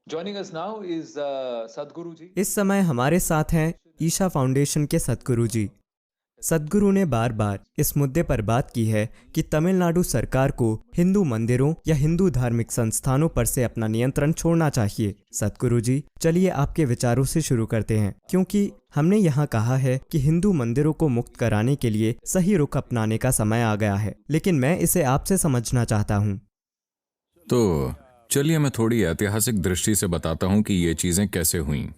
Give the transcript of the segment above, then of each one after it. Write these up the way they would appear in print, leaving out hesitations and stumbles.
Joining us now is Sadhguru ji. इस समय हमारे साथ हैं ईशा फाउंडेशन के सद्गुरु जी। सद्गुरु ने बार बार इस मुद्दे पर बात की है कि तमिलनाडु सरकार को हिंदू मंदिरों या हिंदू धार्मिक संस्थानों पर से अपना नियंत्रण छोड़ना चाहिए। सद्गुरु जी, चलिए आपके विचारों से शुरू करते हैं, क्योंकि हमने यहाँ कहा है कि हिंदू मंदिरों को मुक्त कराने के लिए सही रुख अपनाने का समय आ गया है, लेकिन मैं इसे आपसे समझना चाहता हूँ। तो चलिए मैं थोड़ी ऐतिहासिक दृष्टि से बताता हूं कि ये चीजें कैसे हुईं।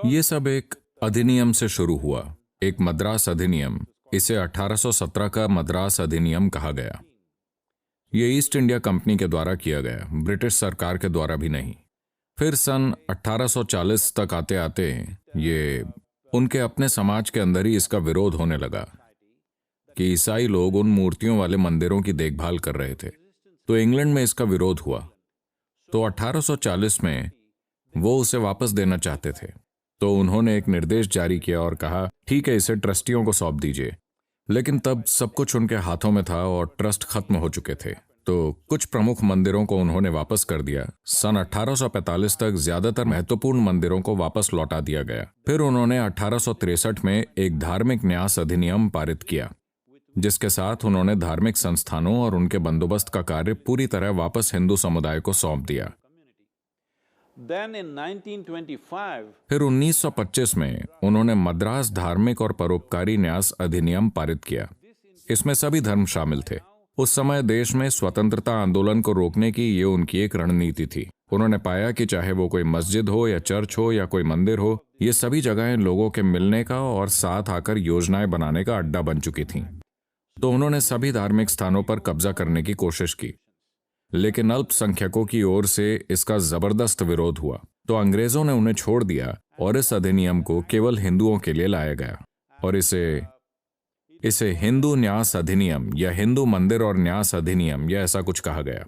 ये सब एक अधिनियम से शुरू हुआ, एक मद्रास अधिनियम। इसे 1817 का मद्रास अधिनियम कहा गया। ये ईस्ट इंडिया कंपनी के द्वारा किया गया, ब्रिटिश सरकार के द्वारा भी नहीं। फिर सन 1840 तक आते आते ये उनके अपने समाज के अंदर ही इसका विरोध होने लगा कि ईसाई लोग उन मूर्तियों वाले मंदिरों की देखभाल कर रहे थे। तो इंग्लैंड में इसका विरोध हुआ। तो 1840 में वो उसे वापस देना चाहते थे। तो उन्होंने एक निर्देश जारी किया और कहा, ठीक है, इसे ट्रस्टियों को सौंप दीजिए। लेकिन तब सब कुछ उनके हाथों में था और ट्रस्ट खत्म हो चुके थे। तो कुछ प्रमुख मंदिरों को उन्होंने वापस कर दिया। सन 1845 तक ज्यादातर महत्वपूर्ण मंदिरों को वापस लौटा दिया गया। फिर उन्होंने 1863 में एक धार्मिक न्यास अधिनियम पारित किया, जिसके साथ उन्होंने धार्मिक संस्थानों और उनके बंदोबस्त का कार्य पूरी तरह वापस हिंदू समुदाय को सौंप दिया। फिर 1925 में उन्होंने मद्रास धार्मिक और परोपकारी न्यास अधिनियम पारित किया। इसमें सभी धर्म शामिल थे। उस समय देश में स्वतंत्रता आंदोलन को रोकने की ये उनकी एक रणनीति थी। उन्होंने पाया कि चाहे वो कोई मस्जिद हो या चर्च हो या कोई मंदिर हो, ये सभी जगहें लोगों के मिलने का और साथ आकर योजनाएं बनाने का अड्डा बन चुकी थीं। तो उन्होंने सभी धार्मिक स्थानों पर कब्जा करने की कोशिश की, लेकिन अल्पसंख्यकों की ओर से इसका जबरदस्त विरोध हुआ। तो अंग्रेजों ने उन्हें छोड़ दिया और इस अधिनियम को केवल हिंदुओं के लिए लाया गया और इसे हिंदू न्यास अधिनियम या हिंदू मंदिर और न्यास अधिनियम या ऐसा कुछ कहा गया।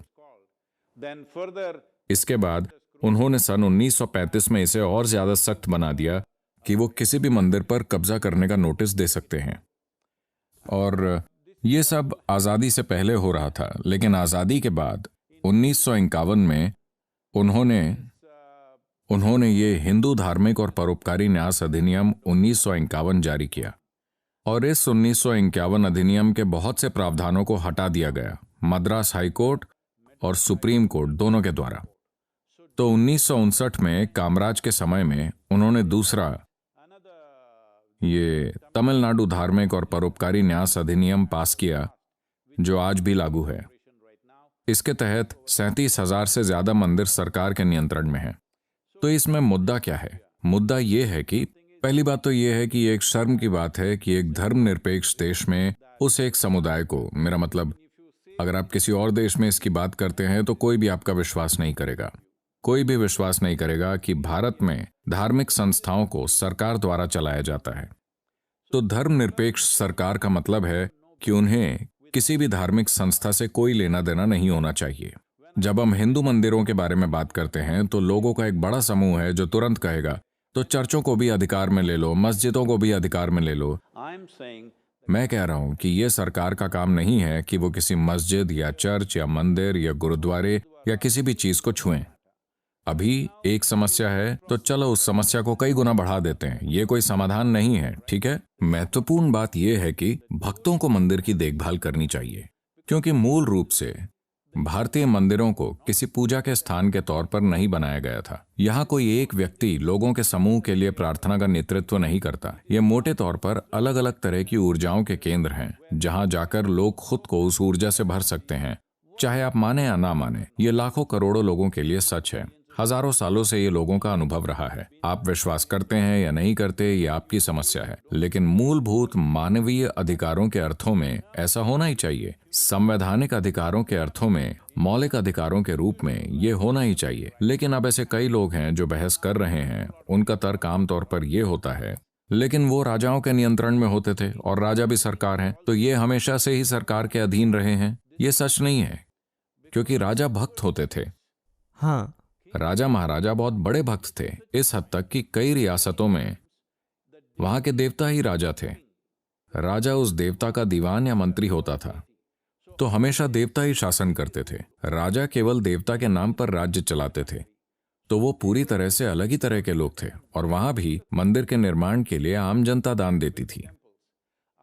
इसके बाद उन्होंने सन 1935 में इसे और ज्यादा सख्त बना दिया कि वो किसी भी मंदिर पर कब्जा करने का नोटिस दे सकते हैं। और ये सब आजादी से पहले हो रहा था, लेकिन आजादी के बाद 1951 में उन्होंने ये हिंदू धार्मिक और परोपकारी न्यास अधिनियम 1951 जारी किया और इस 1951 अधिनियम के बहुत से प्रावधानों को हटा दिया गया, मद्रास हाई कोर्ट और सुप्रीम कोर्ट दोनों के द्वारा। तो 1959 में कामराज के समय में उन्होंने दूसरा ये तमिलनाडु धार्मिक और परोपकारी न्यास अधिनियम पास किया, जो आज भी लागू है। इसके तहत 37,000 से ज्यादा मंदिर सरकार के नियंत्रण में हैं। तो इसमें मुद्दा क्या है? मुद्दा यह है कि पहली बात तो यह है कि एक शर्म की बात है कि एक धर्मनिरपेक्ष देश में उस एक समुदाय को, मेरा मतलब अगर आप किसी और देश में इसकी बात करते हैं तो कोई भी आपका विश्वास नहीं करेगा। कोई भी विश्वास नहीं करेगा कि भारत में धार्मिक संस्थाओं को सरकार द्वारा चलाया जाता है। तो धर्मनिरपेक्ष सरकार का मतलब है कि उन्हें किसी भी धार्मिक संस्था से कोई लेना देना नहीं होना चाहिए। जब हम हिंदू मंदिरों के बारे में बात करते हैं तो लोगों का एक बड़ा समूह है जो तुरंत कहेगा, तो चर्चों को भी अधिकार में ले लो, मस्जिदों को भी अधिकार में ले लो। मैं कह रहा हूं कि यह सरकार का काम नहीं है कि वो किसी मस्जिद या चर्च या मंदिर या गुरुद्वारे या किसी भी चीज को छुएं। अभी एक समस्या है तो चलो उस समस्या को कई गुना बढ़ा देते हैं। ये कोई समाधान नहीं है, ठीक है। महत्वपूर्ण बात यह है कि भक्तों को मंदिर की देखभाल करनी चाहिए, क्योंकि मूल रूप से भारतीय मंदिरों को किसी पूजा के स्थान के तौर पर नहीं बनाया गया था। यहाँ कोई एक व्यक्ति लोगों के समूह के लिए प्रार्थना का नेतृत्व नहीं करता। ये मोटे तौर पर अलग अलग तरह की ऊर्जाओं के केंद्र हैं, जहाँ जाकर लोग खुद को उस ऊर्जा से भर सकते हैं, चाहे आप माने या ना माने। ये लाखों करोड़ों लोगों के लिए सच है। हजारों सालों से ये लोगों का अनुभव रहा है। आप विश्वास करते हैं या नहीं करते, ये आपकी समस्या है, लेकिन मूलभूत मानवीय अधिकारों के अर्थों में ऐसा होना ही चाहिए। संवैधानिक अधिकारों के अर्थों में, मौलिक अधिकारों के रूप में ये होना ही चाहिए। लेकिन अब ऐसे कई लोग हैं जो बहस कर रहे हैं। उनका तर्क आमतौर पर यह होता है, लेकिन वो राजाओं के नियंत्रण में होते थे और राजा भी सरकार हैं, तो ये हमेशा से ही सरकार के अधीन रहे हैं। ये सच नहीं है, क्योंकि राजा भक्त होते थे। हाँ, राजा महाराजा बहुत बड़े भक्त थे, इस हद तक कि कई रियासतों में वहां के देवता ही राजा थे। राजा उस देवता का दीवान या मंत्री होता था। तो हमेशा देवता ही शासन करते थे। राजा केवल देवता के नाम पर राज्य चलाते थे। तो वो पूरी तरह से अलग ही तरह के लोग थे। और वहां भी मंदिर के निर्माण के लिए आम जनता दान देती थी।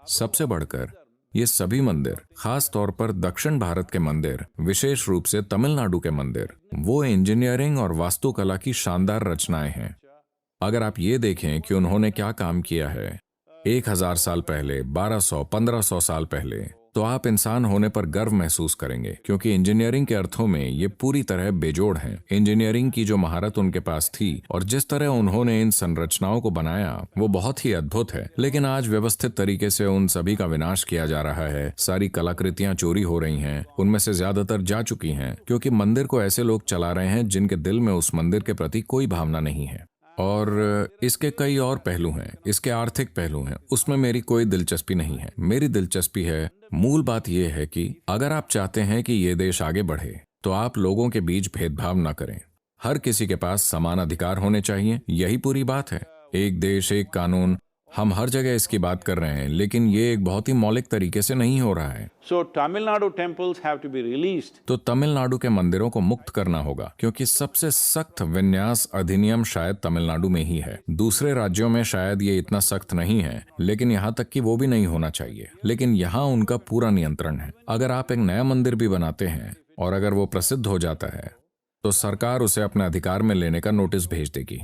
सबसे बढ़कर ये सभी मंदिर, खास तौर पर दक्षिण भारत के मंदिर, विशेष रूप से तमिलनाडु के मंदिर, वो इंजीनियरिंग और वास्तुकला की शानदार रचनाएं हैं। अगर आप ये देखें कि उन्होंने क्या काम किया है 1000 साल पहले, 1200-1500 साल पहले, तो आप इंसान होने पर गर्व महसूस करेंगे, क्योंकि इंजीनियरिंग के अर्थों में ये पूरी तरह बेजोड़ हैं। इंजीनियरिंग की जो महारत उनके पास थी और जिस तरह उन्होंने इन संरचनाओं को बनाया, वो बहुत ही अद्भुत है। लेकिन आज व्यवस्थित तरीके से उन सभी का विनाश किया जा रहा है। सारी कलाकृतियां चोरी हो रही हैं, उनमें से ज्यादातर जा चुकी हैं, क्योंकि मंदिर को ऐसे लोग चला रहे हैं जिनके दिल में उस मंदिर के प्रति कोई भावना नहीं है। और इसके कई और पहलू हैं, इसके आर्थिक पहलू हैं, उसमें मेरी कोई दिलचस्पी नहीं है। मेरी दिलचस्पी है, मूल बात यह है कि अगर आप चाहते हैं कि ये देश आगे बढ़े, तो आप लोगों के बीच भेदभाव न करें। हर किसी के पास समान अधिकार होने चाहिए, यही पूरी बात है। एक देश, एक कानून, हम हर जगह इसकी बात कर रहे हैं, लेकिन ये एक बहुत ही मौलिक तरीके से नहीं हो रहा है। So Tamil Nadu temples have to be released. तो तमिलनाडु के मंदिरों को मुक्त करना होगा, क्योंकि सबसे सख्त विन्यास अधिनियम शायद तमिलनाडु में ही है। दूसरे राज्यों में शायद ये इतना सख्त नहीं है, लेकिन यहाँ तक कि वो भी नहीं होना चाहिए। लेकिन यहाँ उनका पूरा नियंत्रण है। अगर आप एक नया मंदिर भी बनाते हैं और अगर वो प्रसिद्ध हो जाता है, तो सरकार उसे अपने अधिकार में लेने का नोटिस भेज देगी।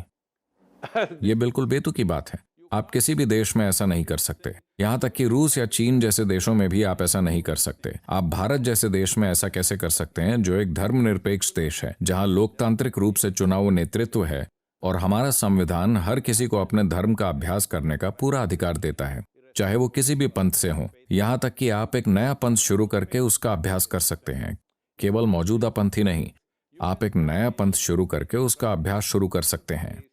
ये बिल्कुल बेतुकी बात है। आप किसी भी देश में ऐसा नहीं कर सकते। यहाँ तक कि रूस या चीन जैसे देशों में भी आप ऐसा नहीं कर सकते। आप भारत जैसे देश में ऐसा कैसे कर सकते हैं, जो एक धर्मनिरपेक्ष देश है, जहाँ लोकतांत्रिक रूप से चुना हुआ नेतृत्व है और हमारा संविधान हर किसी को अपने धर्म का अभ्यास करने का पूरा अधिकार देता है, चाहे वो किसी भी पंथ से हो। यहाँ तक कि आप एक नया पंथ शुरू करके उसका अभ्यास कर सकते हैं। केवल मौजूदा पंथ ही नहीं, आप एक नया पंथ शुरू करके उसका अभ्यास शुरू कर सकते हैं।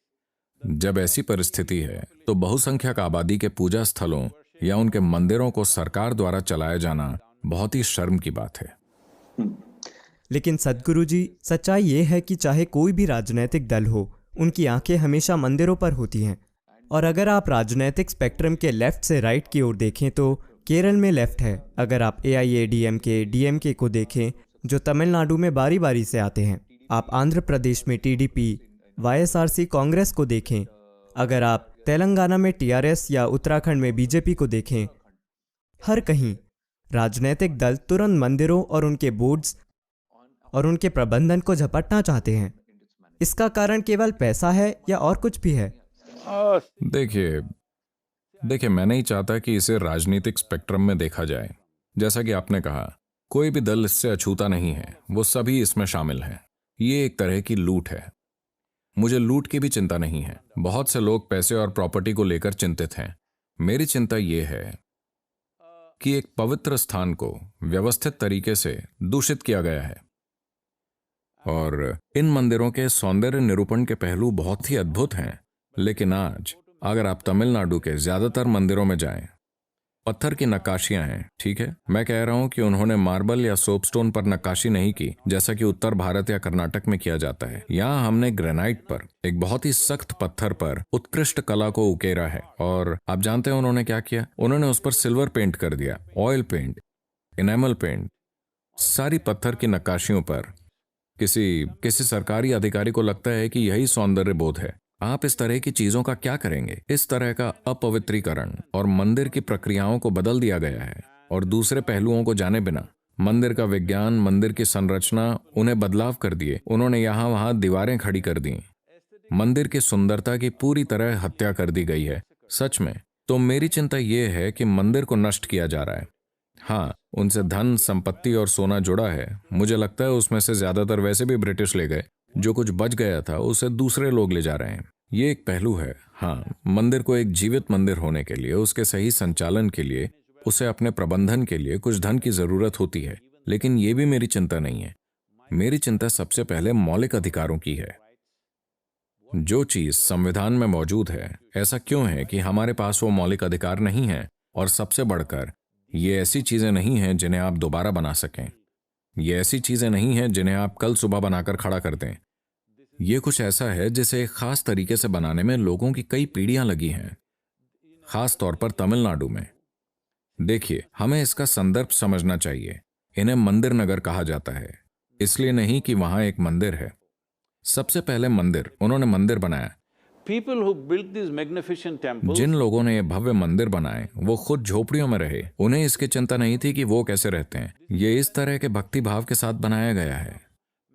जब ऐसी परिस्थिति है, तो बहुसंख्यक आबादी के पूजा स्थलों या उनके मंदिरों को सरकार द्वारा चलाया जाना बहुत ही शर्म की बात है। लेकिन सद्गुरु जी, सच्चाई ये है कि चाहे कोई भी राजनीतिक दल हो, उनकी आंखें हमेशा मंदिरों पर होती हैं। और अगर आप राजनीतिक स्पेक्ट्रम के लेफ्ट से राइट की ओर देखें तो केरल में लेफ्ट है। अगर आप AIADMK, DMK को देखें, जो तमिलनाडु में बारी बारी से आते हैं। आप आंध्र प्रदेश में TDP, YSRC कांग्रेस को देखें। अगर आप तेलंगाना में TRS या उत्तराखंड में BJP को देखें, हर कहीं राजनीतिक दल तुरंत मंदिरों और उनके बोर्ड्स और उनके प्रबंधन को झपटना चाहते हैं। इसका कारण केवल पैसा है या और कुछ भी है? देखिए, मैं नहीं चाहता कि इसे राजनीतिक स्पेक्ट्रम में देखा जाए। जैसा कि आपने कहा, कोई भी दल इससे अछूता नहीं है, वो सभी इसमें शामिल हैं। ये एक तरह की लूट है। मुझे लूट की भी चिंता नहीं है। बहुत से लोग पैसे और प्रॉपर्टी को लेकर चिंतित हैं। मेरी चिंता यह है कि एक पवित्र स्थान को व्यवस्थित तरीके से दूषित किया गया है। और इन मंदिरों के सौंदर्य निरूपण के पहलू बहुत ही अद्भुत हैं, लेकिन आज अगर आप तमिलनाडु के ज्यादातर मंदिरों में जाएं, पत्थर की नक्काशियां हैं। ठीक है, मैं कह रहा हूं कि उन्होंने मार्बल या सोपस्टोन पर नक्काशी नहीं की, जैसा कि उत्तर भारत या कर्नाटक में किया जाता है। यहाँ हमने ग्रेनाइट पर, एक बहुत ही सख्त पत्थर पर उत्कृष्ट कला को उकेरा है। और आप जानते हैं उन्होंने क्या किया? उन्होंने उस पर सिल्वर पेंट कर दिया, ऑयल पेंट, इनेमल पेंट, सारी पत्थर की नक्काशियों पर। किसी सरकारी अधिकारी को लगता है कि यही सौंदर्य बोध है। आप इस तरह की चीजों का क्या करेंगे? इस तरह का अपवित्रीकरण और मंदिर की प्रक्रियाओं को बदल दिया गया है। और दूसरे पहलुओं को जाने बिना मंदिर का विज्ञान, मंदिर की संरचना, उन्हें बदलाव कर दिए। उन्होंने यहाँ वहां दीवारें खड़ी कर दी। मंदिर की सुंदरता की पूरी तरह हत्या कर दी गई है। सच में, तो मेरी चिंता यह है कि मंदिर को नष्ट किया जा रहा है। हाँ, उनसे धन, संपत्ति और सोना जुड़ा है। मुझे लगता है उसमें से ज्यादातर वैसे भी ब्रिटिश ले गए। जो कुछ बच गया था उसे दूसरे लोग ले जा रहे हैं। ये एक पहलू है। हाँ, मंदिर को एक जीवित मंदिर होने के लिए, उसके सही संचालन के लिए, उसे अपने प्रबंधन के लिए कुछ धन की जरूरत होती है। लेकिन ये भी मेरी चिंता नहीं है। मेरी चिंता सबसे पहले मौलिक अधिकारों की है। जो चीज संविधान में मौजूद है, ऐसा क्यों है कि हमारे पास वो मौलिक अधिकार नहीं है? और सबसे बढ़कर, ये ऐसी चीजें नहीं हैं जिन्हें आप दोबारा बना सकें। ये ऐसी चीजें नहीं हैं जिन्हें आप कल सुबह बनाकर खड़ा कर दें। ये कुछ ऐसा है जिसे एक खास तरीके से बनाने में लोगों की कई पीढ़ियां लगी हैं, खास तौर पर तमिलनाडु में। देखिए, हमें इसका संदर्भ समझना चाहिए। इन्हें मंदिर नगर कहा जाता है, इसलिए नहीं कि वहां एक मंदिर है। सबसे पहले मंदिर, उन्होंने मंदिर बनाया। People who built these magnificent temples, जिन लोगों ने ये भव्य मंदिर बनाए वो खुद झोपड़ियों में रहे। उन्हें इसकी चिंता नहीं थी कि वो कैसे रहते हैं। ये इस तरह के भक्ति भाव के साथ बनाया गया है।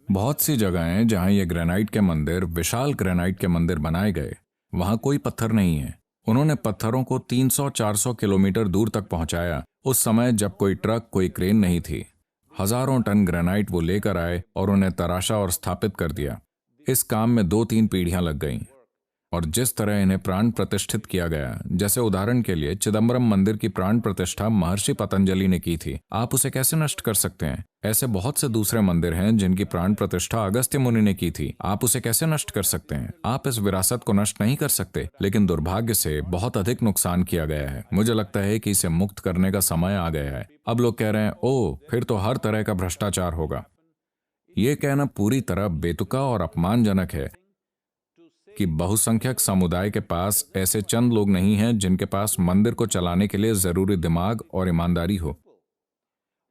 बहुत सी जगहें जहां ये ग्रेनाइट के मंदिर, विशाल ग्रेनाइट के मंदिर बनाए गए, वहां कोई पत्थर नहीं है। उन्होंने पत्थरों को 300-400 किलोमीटर दूर तक पहुंचाया, उस समय जब कोई ट्रक, कोई क्रेन नहीं थी। हजारों टन ग्रेनाइट वो लेकर आए और उन्हें तराशा और स्थापित कर दिया। इस काम में 2-3 पीढ़ियां लग गईं। और जिस तरह इन्हें प्राण प्रतिष्ठित किया गया, जैसे उदाहरण के लिए चिदम्बरम मंदिर की प्राण प्रतिष्ठा महर्षि पतंजलि ने की थी, आप उसे कैसे नष्ट कर सकते हैं? ऐसे बहुत से दूसरे मंदिर हैं जिनकी प्राण प्रतिष्ठा अगस्त्य मुनि ने की थी, आप उसे कैसे नष्ट कर सकते हैं? आप इस विरासत को नष्ट नहीं कर सकते, लेकिन दुर्भाग्य से बहुत अधिक नुकसान किया गया है। मुझे लगता है कि इसे मुक्त करने का समय आ गया है। अब लोग कह रहे हैं, ओह, फिर तो हर तरह का भ्रष्टाचार होगा। ये कहना पूरी तरह बेतुका और अपमानजनक है कि बहुसंख्यक समुदाय के पास ऐसे चंद लोग नहीं हैं जिनके पास मंदिर को चलाने के लिए जरूरी दिमाग और ईमानदारी हो।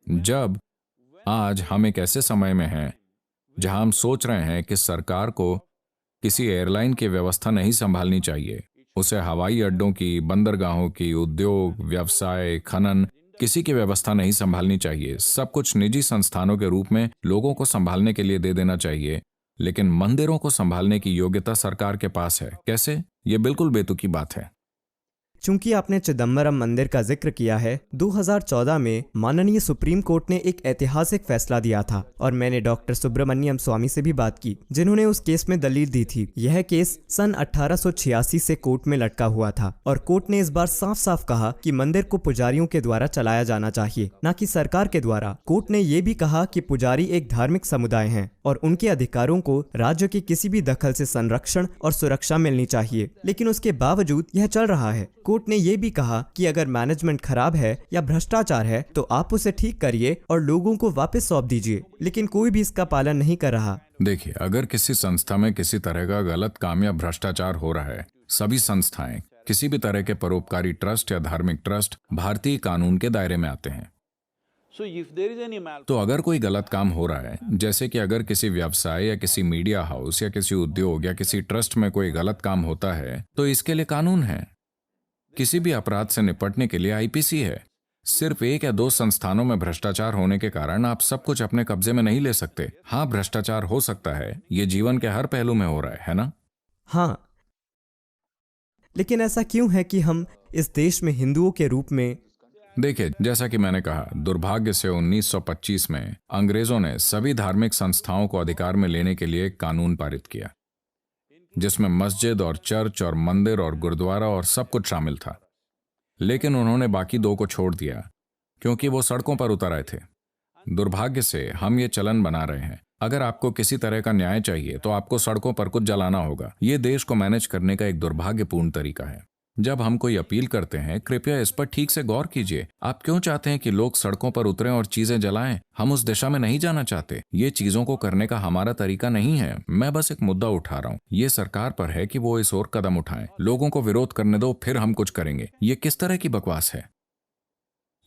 जब आज हम एक ऐसे समय में हैं जहां हम सोच रहे हैं कि सरकार को किसी एयरलाइन की व्यवस्था नहीं संभालनी चाहिए, उसे हवाई अड्डों की, बंदरगाहों की, उद्योग, व्यवसाय, खनन, किसी की व्यवस्था नहीं संभालनी चाहिए। सब कुछ निजी संस्थानों के रूप में लोगों को संभालने के लिए दे देना चाहिए, लेकिन मंदिरों को संभालने की योग्यता सरकार के पास है। कैसे? ये बिल्कुल बेतुकी बात है। चूंकि आपने चिदम्बरम मंदिर का जिक्र किया है, 2014 में माननीय सुप्रीम कोर्ट ने एक ऐतिहासिक फैसला दिया था और मैंने डॉक्टर सुब्रमण्यम स्वामी से भी बात की, जिन्होंने उस केस में दलील दी थी। यह केस सन 1886 से कोर्ट में लटका हुआ था और कोर्ट ने इस बार साफ साफ कहा कि मंदिर को पुजारियों के द्वारा चलाया जाना चाहिए, न कि सरकार के द्वारा। कोर्ट ने यह भी कहा कि पुजारी एक धार्मिक समुदाय हैं और उनके अधिकारों को राज्य के किसी भी दखल से संरक्षण और सुरक्षा मिलनी चाहिए, लेकिन उसके बावजूद यह चल रहा है। कोर्ट ने यह भी कहा कि अगर मैनेजमेंट खराब है या भ्रष्टाचार है तो आप उसे ठीक करिए और लोगों को वापस सौंप दीजिए, लेकिन कोई भी इसका पालन नहीं कर रहा। देखिए, अगर किसी संस्था में किसी तरह का गलत काम या भ्रष्टाचार हो रहा है, सभी संस्थाएं, किसी भी तरह के परोपकारी ट्रस्ट या धार्मिक ट्रस्ट भारतीय कानून के दायरे में आते हैं। तो अगर कोई गलत काम हो रहा है, जैसे कि अगर किसी व्यवसाय या किसी मीडिया हाउस या किसी उद्योग या किसी ट्रस्ट में कोई गलत काम होता है, तो इसके लिए कानून है। किसी भी अपराध से निपटने के लिए आईपीसी है। सिर्फ 1 या 2 संस्थानों में भ्रष्टाचार होने के कारण आप सब कुछ अपने कब्जे में नहीं ले सकते। हाँ, भ्रष्टाचार हो सकता है, ये जीवन के हर पहलू में हो रहा है ना? हाँ, लेकिन ऐसा क्यों है कि हम इस देश में हिंदुओं के रूप में? देखिए, जैसा कि मैंने कहा, दुर्भाग्य से 1925 में अंग्रेजों ने सभी धार्मिक संस्थाओं को अधिकार में लेने के लिए एक कानून पारित किया, जिसमें मस्जिद और चर्च और मंदिर और गुरुद्वारा और सब कुछ शामिल था। लेकिन उन्होंने बाकी 2 को छोड़ दिया क्योंकि वो सड़कों पर उतर आए थे। दुर्भाग्य से हम ये चलन बना रहे हैं। अगर आपको किसी तरह का न्याय चाहिए तो आपको सड़कों पर कुछ जलाना होगा। ये देश को मैनेज करने का एक दुर्भाग्यपूर्ण तरीका है। जब हम कोई अपील करते हैं, कृपया इस पर ठीक से गौर कीजिए। आप क्यों चाहते हैं कि लोग सड़कों पर उतरें और चीजें जलाएं? हम उस दिशा में नहीं जाना चाहते। ये चीजों को करने का हमारा तरीका नहीं है। मैं बस एक मुद्दा उठा रहा हूँ। ये सरकार पर है कि वो इस ओर कदम उठाएं। लोगों को विरोध करने दो, फिर हम कुछ करेंगे। ये किस तरह की बकवास है?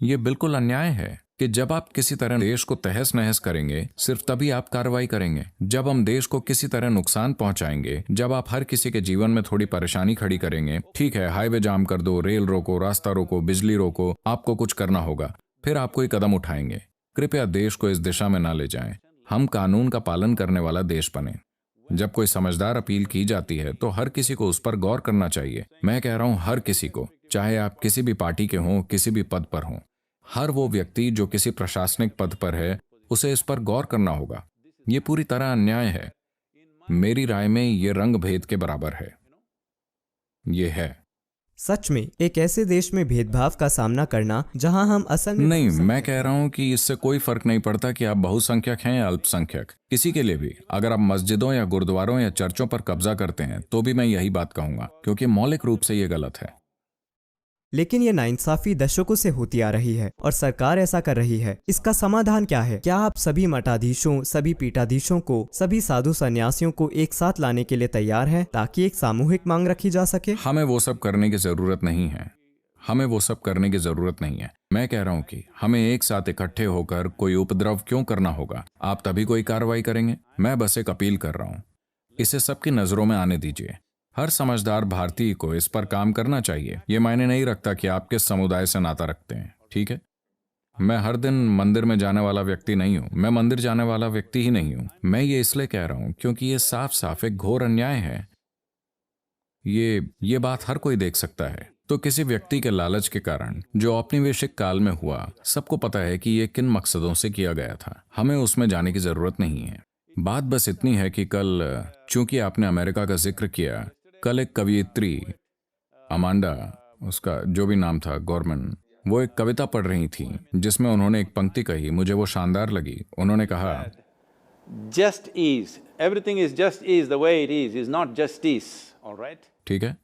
ये बिल्कुल अन्याय है कि जब आप किसी तरह देश को तहस नहस करेंगे, सिर्फ तभी आप कार्रवाई करेंगे। जब हम देश को किसी तरह नुकसान पहुंचाएंगे, जब आप हर किसी के जीवन में थोड़ी परेशानी खड़ी करेंगे, ठीक है, हाईवे जाम कर दो, रेल रोको, रास्ता रोको, बिजली रोको, आपको कुछ करना होगा, फिर आप कोई कदम उठाएंगे। कृपया देश को इस दिशा में ना ले जाएं। हम कानून का पालन करने वाला देश बने। जब कोई समझदार अपील की जाती है तो हर किसी को उस पर गौर करना चाहिए। मैं कह रहा हूं हर किसी को, चाहे आप किसी भी पार्टी के हों, किसी भी पद पर हों। हर वो व्यक्ति जो किसी प्रशासनिक पद पर है, उसे इस पर गौर करना होगा। ये पूरी तरह अन्याय है। मेरी राय में ये रंग भेद के बराबर है। ये है सच में एक ऐसे देश में भेदभाव का सामना करना जहां हम असल में नहीं। मैं कह रहा हूं कि इससे कोई फर्क नहीं पड़ता कि आप बहुसंख्यक हैं या अल्पसंख्यक। किसी के लिए भी अगर आप मस्जिदों या गुरुद्वारों या चर्चों पर कब्जा करते हैं तो भी मैं यही बात कहूंगा, क्योंकि मौलिक रूप से ये गलत है। लेकिन ये नाइंसाफी दशकों से होती आ रही है और सरकार ऐसा कर रही है। इसका समाधान क्या है? क्या आप सभी मठाधीशों, सभी पीठाधीशों को, सभी साधु सन्यासियों को एक साथ लाने के लिए तैयार हैं ताकि एक सामूहिक मांग रखी जा सके? हमें वो सब करने की जरूरत नहीं है। हमें वो सब करने की जरूरत नहीं है। मैं कह रहा हूं कि हमें एक साथ इकट्ठे होकर कोई उपद्रव क्यों करना होगा। आप तभी कोई कार्रवाई करेंगे। मैं बस एक अपील कर रहा हूं, इसे सबकी नजरों में आने दीजिए। हर समझदार भारतीय को इस पर काम करना चाहिए। ये मायने नहीं रखता कि आप किस समुदाय से नाता रखते हैं, ठीक है? मैं हर दिन मंदिर में जाने वाला व्यक्ति नहीं हूं। मैं मंदिर जाने वाला व्यक्ति ही नहीं हूं। मैं ये इसलिए कह रहा हूं क्योंकि ये साफ साफ एक घोर अन्याय है। ये बात हर कोई देख सकता है। तो किसी व्यक्ति के लालच के कारण जो औपनिवेशिक काल में हुआ, सबको पता है कि ये किन मकसदों से किया गया था। हमें उसमें जाने की जरूरत नहीं है। बात बस इतनी है कि कल, चूंकि आपने अमेरिका का जिक्र किया, कल एक कवयित्री अमांडा, उसका जो भी नाम था, गवर्नमेंट, वो एक कविता पढ़ रही थी जिसमें उन्होंने एक पंक्ति कही, मुझे वो शानदार लगी। उन्होंने कहा, Just is, everything is just is, the way it is not justice, all right? ठीक है,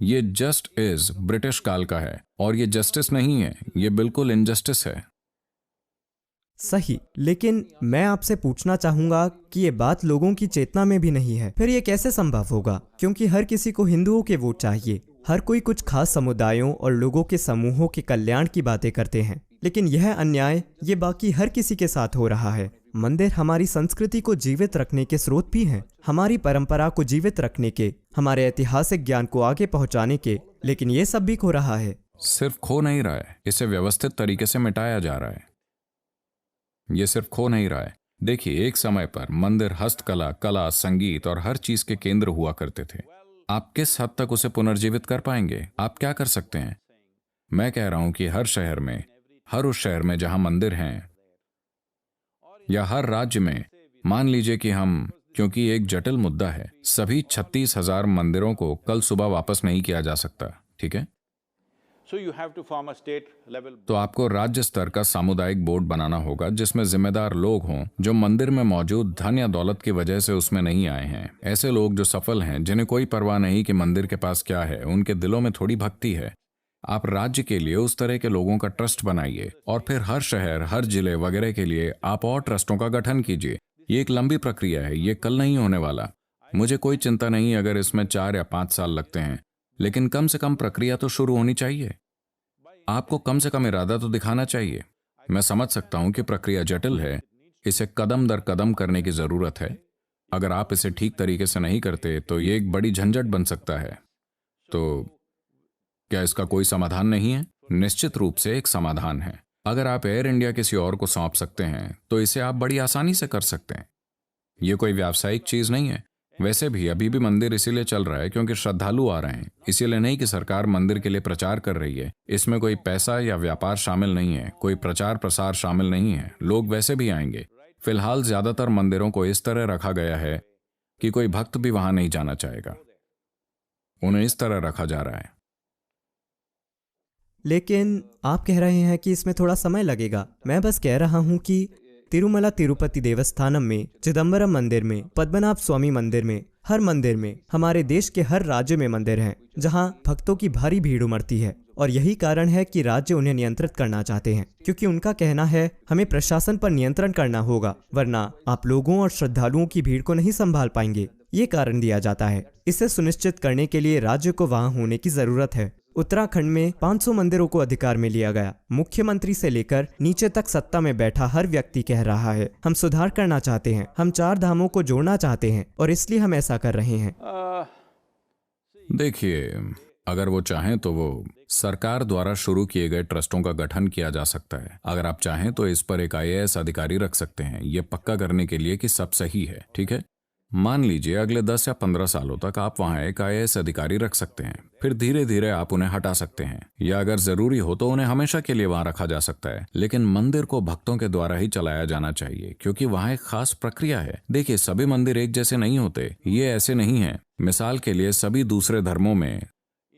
ये जस्ट इज ब्रिटिश काल का है और ये जस्टिस नहीं है, ये बिल्कुल इनजस्टिस है। सही, लेकिन मैं आपसे पूछना चाहूंगा कि ये बात लोगों की चेतना में भी नहीं है। फिर ये कैसे संभव होगा? क्योंकि हर किसी को हिंदुओं के वोट चाहिए। हर कोई कुछ खास समुदायों और लोगों के समूहों के कल्याण की बातें करते हैं, लेकिन यह अन्याय ये बाकी हर किसी के साथ हो रहा है। मंदिर हमारी संस्कृति को जीवित रखने के स्रोत भी हैं, हमारी परंपरा को जीवित रखने के, हमारे ऐतिहासिक ज्ञान को आगे पहुंचाने के, लेकिन ये सब भी खो रहा है। सिर्फ खो नहीं रहा है, इसे व्यवस्थित तरीके से मिटाया जा रहा है। ये सिर्फ खो नहीं रहा है। देखिए, एक समय पर मंदिर हस्तकला, कला, संगीत और हर चीज के केंद्र हुआ करते थे। आप किस हद तक उसे पुनर्जीवित कर पाएंगे? आप क्या कर सकते हैं? मैं कह रहा हूं कि हर शहर में, हर उस शहर में जहां मंदिर हैं, या हर राज्य में, मान लीजिए कि हम, क्योंकि एक जटिल मुद्दा है, सभी 36,000 मंदिरों को कल सुबह वापस नहीं किया जा सकता, ठीक है? So you have to form a state level. तो आपको राज्य स्तर का सामुदायिक बोर्ड बनाना होगा जिसमें जिम्मेदार लोग हों जो मंदिर में मौजूद धन या दौलत की वजह से उसमें नहीं आए हैं। ऐसे लोग जो सफल हैं, जिन्हें कोई परवाह नहीं कि मंदिर के पास क्या है, उनके दिलों में थोड़ी भक्ति है। आप राज्य के लिए उस तरह के लोगों का ट्रस्ट बनाइए और फिर हर शहर, हर जिले वगैरह के लिए आप और ट्रस्टों का गठन कीजिए। ये एक लंबी प्रक्रिया है, ये कल नहीं होने वाला। मुझे कोई चिंता नहीं अगर इसमें 4 या 5 साल लगते हैं, लेकिन कम से कम प्रक्रिया तो शुरू होनी चाहिए। आपको कम से कम इरादा तो दिखाना चाहिए। मैं समझ सकता हूं कि प्रक्रिया जटिल है, इसे कदम दर कदम करने की जरूरत है। अगर आप इसे ठीक तरीके से नहीं करते तो ये एक बड़ी झंझट बन सकता है। तो क्या इसका कोई समाधान नहीं है? निश्चित रूप से एक समाधान है। अगर आप एयर इंडिया किसी और को सौंप सकते हैं तो इसे आप बड़ी आसानी से कर सकते हैं। यह कोई व्यावसायिक चीज नहीं है। वैसे भी अभी भी मंदिर इसीलिए चल रहा है क्योंकि श्रद्धालु आ रहे हैं, इसीलिए नहीं कि सरकार मंदिर के लिए प्रचार कर रही है। इसमें कोई पैसा या व्यापार शामिल नहीं है, कोई प्रचार प्रसार शामिल नहीं है। लोग वैसे भी आएंगे। फिलहाल ज्यादातर मंदिरों को इस तरह रखा गया है कि कोई भक्त भी वहां नहीं जाना चाहेगा। उन्हें इस तरह रखा जा रहा है। लेकिन आप कह रहे हैं कि इसमें थोड़ा समय लगेगा। मैं बस कह रहा हूं कि तिरुमला तिरुपति देवस्थानम में, चिदम्बरम मंदिर में, पद्मनाभ स्वामी मंदिर में, हर मंदिर में, हमारे देश के हर राज्य में मंदिर हैं जहां भक्तों की भारी भीड़ उमड़ती है। और यही कारण है कि राज्य उन्हें नियंत्रित करना चाहते हैं, क्योंकि उनका कहना है हमें प्रशासन पर नियंत्रण करना होगा, वरना आप लोगों और श्रद्धालुओं की भीड़ को नहीं संभाल पाएंगे। ये कारण दिया जाता है। इसे सुनिश्चित करने के लिए राज्य को वहां होने की जरूरत है। उत्तराखंड में 500 मंदिरों को अधिकार में लिया गया। मुख्यमंत्री से लेकर नीचे तक सत्ता में बैठा हर व्यक्ति कह रहा है हम सुधार करना चाहते हैं, हम 4 धामों को जोड़ना चाहते हैं और इसलिए हम ऐसा कर रहे हैं। देखिए, अगर वो चाहें तो वो सरकार द्वारा शुरू किए गए ट्रस्टों का गठन किया जा सकता है। अगर आप चाहें तो इस पर एक IAS अधिकारी रख सकते हैं, ये पक्का करने के लिए कि सब सही है, ठीक है? मान लीजिए अगले 10 या 15 सालों तक आप वहां एक IAS अधिकारी रख सकते हैं। फिर धीरे धीरे आप उन्हें हटा सकते हैं, या अगर जरूरी हो तो उन्हें हमेशा के लिए वहां रखा जा सकता है। लेकिन मंदिर को भक्तों के द्वारा ही चलाया जाना चाहिए, क्योंकि वहां एक खास प्रक्रिया है। देखिए, सभी मंदिर एक जैसे नहीं होते, ये ऐसे नहीं है। मिसाल के लिए सभी दूसरे धर्मों में,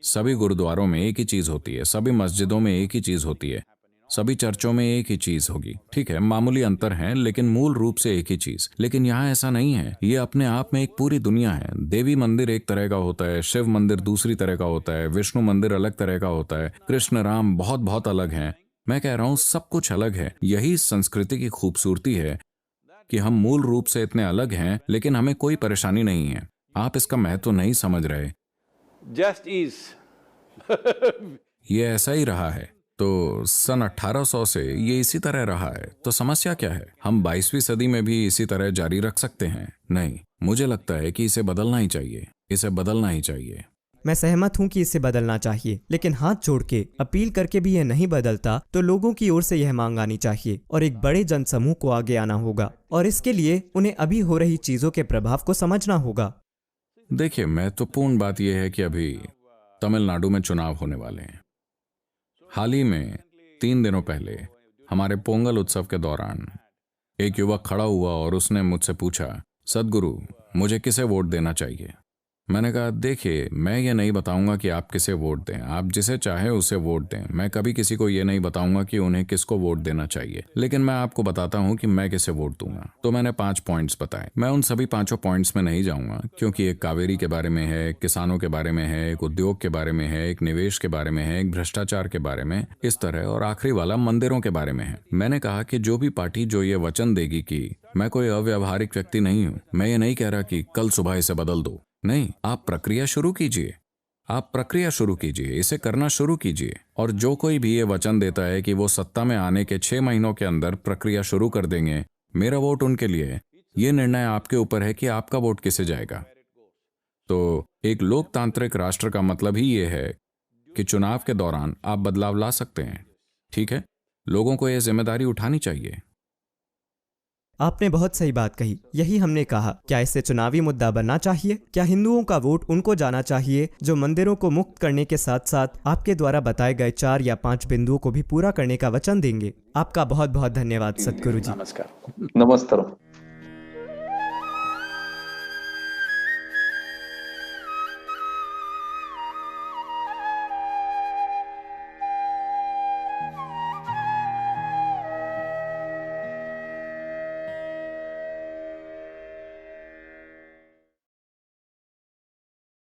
सभी गुरुद्वारों में एक ही चीज होती है, सभी मस्जिदों में एक ही चीज होती है, सभी चर्चों में एक ही चीज होगी। ठीक है, मामूली अंतर हैं, लेकिन मूल रूप से एक ही चीज। लेकिन यहाँ ऐसा नहीं है। ये अपने आप में एक पूरी दुनिया है। देवी मंदिर एक तरह का होता है, शिव मंदिर दूसरी तरह का होता है, विष्णु मंदिर अलग तरह का होता है, कृष्ण राम बहुत बहुत अलग हैं। मैं कह रहा हूँ सब कुछ अलग है। यही संस्कृति की खूबसूरती है कि हम मूल रूप से इतने अलग हैं, लेकिन हमें कोई परेशानी नहीं है। आप इसका महत्व नहीं समझ रहे। Just is ये ऐसा ही रहा है। तो सन 1800 से ये इसी तरह रहा है, तो समस्या क्या है? हम 22वीं सदी में भी इसी तरह जारी रख सकते हैं? नहीं, मुझे लगता है कि इसे बदलना ही चाहिए, इसे बदलना ही चाहिए। मैं सहमत हूं कि इसे बदलना चाहिए, लेकिन हाथ जोड़ के अपील करके भी यह नहीं बदलता तो लोगों की ओर से यह मांग आनी चाहिए और एक बड़े जनसमूह को आगे आना होगा और इसके लिए उन्हें अभी हो रही चीजों के प्रभाव को समझना होगा। देखिए, महत्वपूर्ण बात यह है कि अभी तमिलनाडु में चुनाव होने वाले हैं। हाल ही में 3 दिनों पहले हमारे पोंगल उत्सव के दौरान एक युवक खड़ा हुआ और उसने मुझसे पूछा, सद्गुरु, मुझे किसे वोट देना चाहिए? मैंने कहा, देखिए, मैं ये नहीं बताऊंगा कि आप किसे वोट दें, आप जिसे चाहे उसे वोट दें। मैं कभी किसी को ये नहीं बताऊंगा कि उन्हें किसको वोट देना चाहिए, लेकिन मैं आपको बताता हूं कि मैं किसे वोट दूंगा। तो मैंने 5 पॉइंट्स बताए। मैं उन सभी 5 पॉइंट्स में नहीं जाऊंगा, क्योंकि एक कावेरी के बारे में है, एक किसानों के बारे में है, एक उद्योग के बारे में है, एक निवेश के बारे में है, एक भ्रष्टाचार के बारे में, इस तरह, और आखिरी वाला मंदिरों के बारे में है। मैंने कहा कि जो भी पार्टी जो ये वचन देगी कि मैं कोई अव्यावहारिक व्यक्ति नहीं हूं, मैं ये नहीं कह रहा कि कल सुबह इसे बदल दो, नहीं, आप प्रक्रिया शुरू कीजिए, आप प्रक्रिया शुरू कीजिए, इसे करना शुरू कीजिए। और जो कोई भी ये वचन देता है कि वो सत्ता में आने के 6 महीनों के अंदर प्रक्रिया शुरू कर देंगे, मेरा वोट उनके लिए। ये निर्णय आपके ऊपर है कि आपका वोट किसे जाएगा। तो एक लोकतांत्रिक राष्ट्र का मतलब ही ये है कि चुनाव के दौरान आप बदलाव ला सकते हैं। ठीक है, लोगों को यह जिम्मेदारी उठानी चाहिए। आपने बहुत सही बात कही, यही हमने कहा। क्या इसे चुनावी मुद्दा बनना चाहिए? क्या हिंदुओं का वोट उनको जाना चाहिए जो मंदिरों को मुक्त करने के साथ साथ आपके द्वारा बताए गए 4 या 5 बिंदुओं को भी पूरा करने का वचन देंगे? आपका बहुत बहुत धन्यवाद सद्गुरु जी। नमस्कार। Namaskaram.